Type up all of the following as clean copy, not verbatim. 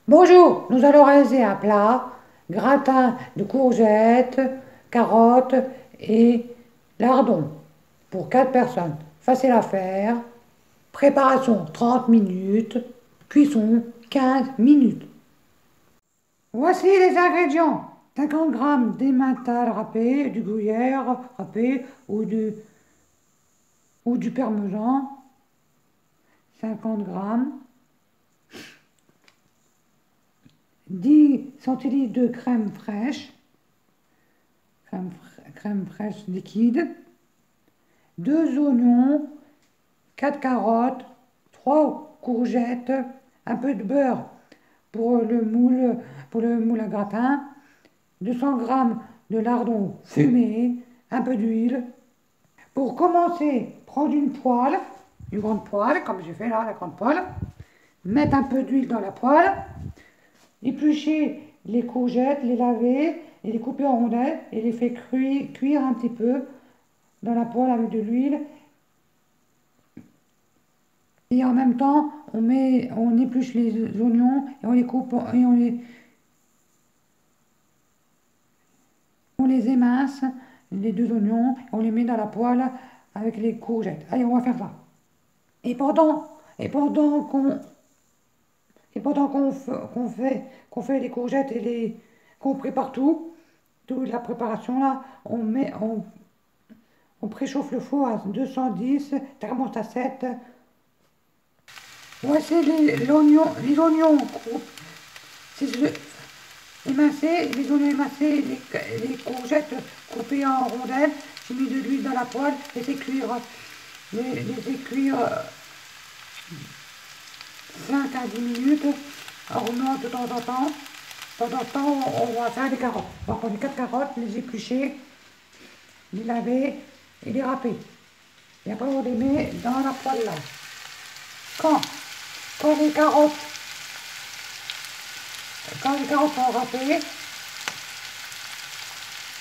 Bonjour, nous allons réaliser un plat, gratin de courgettes, carottes et lardons pour 4 personnes. Facile à faire. Préparation 30 minutes, cuisson 15 minutes. Voici les ingrédients. 50 g d'emmental râpé, du gruyère râpé ou du parmesan. 50 g. 10 centilitres de crème fraîche liquide, 2 oignons, 4 carottes, 3 courgettes, un peu de beurre pour le moule à gratin, 200 g de lardons fumés, un peu d'huile. Pour commencer, prendre une grande poêle, comme j'ai fait là, la grande poêle, mettre un peu d'huile dans la poêle, éplucher les courgettes, les laver et les couper en rondelles et les faire cuire un petit peu dans la poêle avec de l'huile. Et en même temps, on épluche les oignons et on les coupe et on les émince, les 2 oignons, et on les met dans la poêle avec les courgettes. Allez, on va faire ça. Et pendant qu'on fait les courgettes qu'on prépare toute la préparation là, on préchauffe le four à 210, thermostat 7. Voici les oignons émincés, les courgettes coupées en rondelles. J'ai mis de l'huile dans la poêle, laissez cuire 5 à 10 minutes en remuant de temps en temps. De temps en temps, on va faire des carottes. On va prendre les 4 carottes, les éplucher, les laver et les râper. Et après, on les met dans la poêle là. Quand les carottes sont râpées,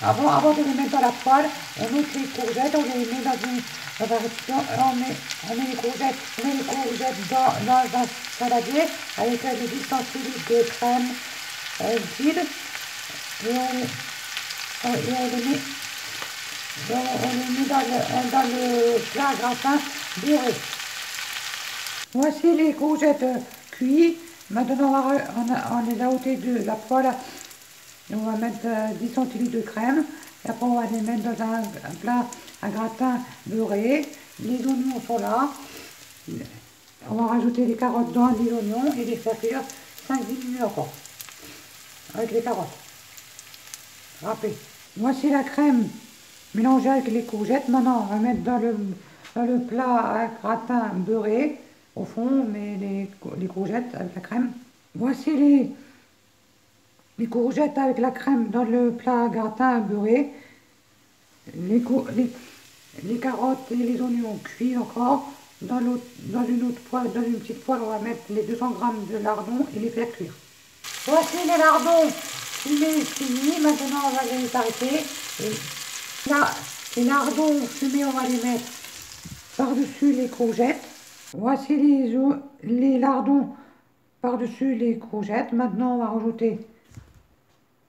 avant de les mettre dans la poêle, on met les courgettes, on les met dans un récipient, on met les courgettes dans un saladier avec les 10 centilitres de crème liquide et on les met dans le plat gratin beurré. Voici les courgettes cuites. Maintenant, on les a ôtées de la poêle. Et on va mettre 10 centilitres de crème. Et après, on va les mettre dans un plat à gratin beurré. Les oignons sont là. On va rajouter les carottes dans les oignons et les faire cuire 5-10 minutes encore. Avec les carottes râpées. Voici la crème mélangée avec les courgettes. Maintenant, on va mettre dans le plat à gratin beurré. Au fond, on met les courgettes avec la crème. Voici les courgettes avec la crème dans le plat gratin beurré. Les carottes et les oignons cuits encore. Dans une petite poêle, on va mettre les 200 g de lardons et les faire cuire. Voici les lardons finis. Maintenant, on va les arrêter. Et là, les lardons fumés, on va les mettre par-dessus les courgettes. Voici les lardons par-dessus les courgettes. Maintenant, on va rajouter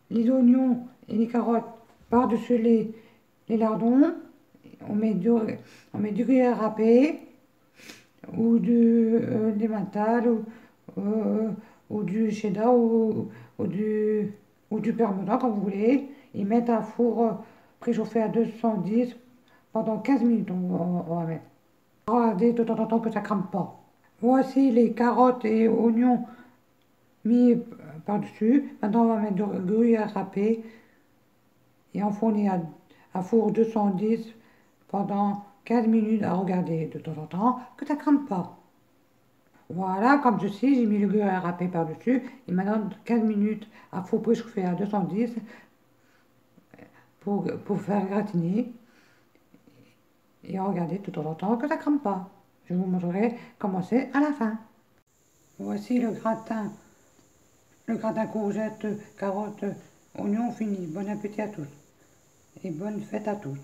les oignons et les carottes par-dessus les lardons. On met du gruyère râpé ou des mentales ou du cheddar ou du parmesan comme vous voulez. Et mettre un four préchauffé à 210 pendant 15 minutes. On va mettre. Regardez de temps en temps que ça crame pas. Voici les carottes et oignons mis par-dessus. Maintenant, on va mettre du gruyère râpé et enfourner à four 210 pendant 15 minutes à regarder de temps en temps que ça crame pas. Voilà, comme ceci, j'ai mis le gruyère râpé par-dessus et maintenant 15 minutes à four préchauffé à 210 pour faire gratiner. Et regardez de temps en temps que ça crame pas. Je vous montrerai comment c'est à la fin. Voici le gratin courgettes, carottes, oignons fini. Bon appétit à tous et bonne fête à tous.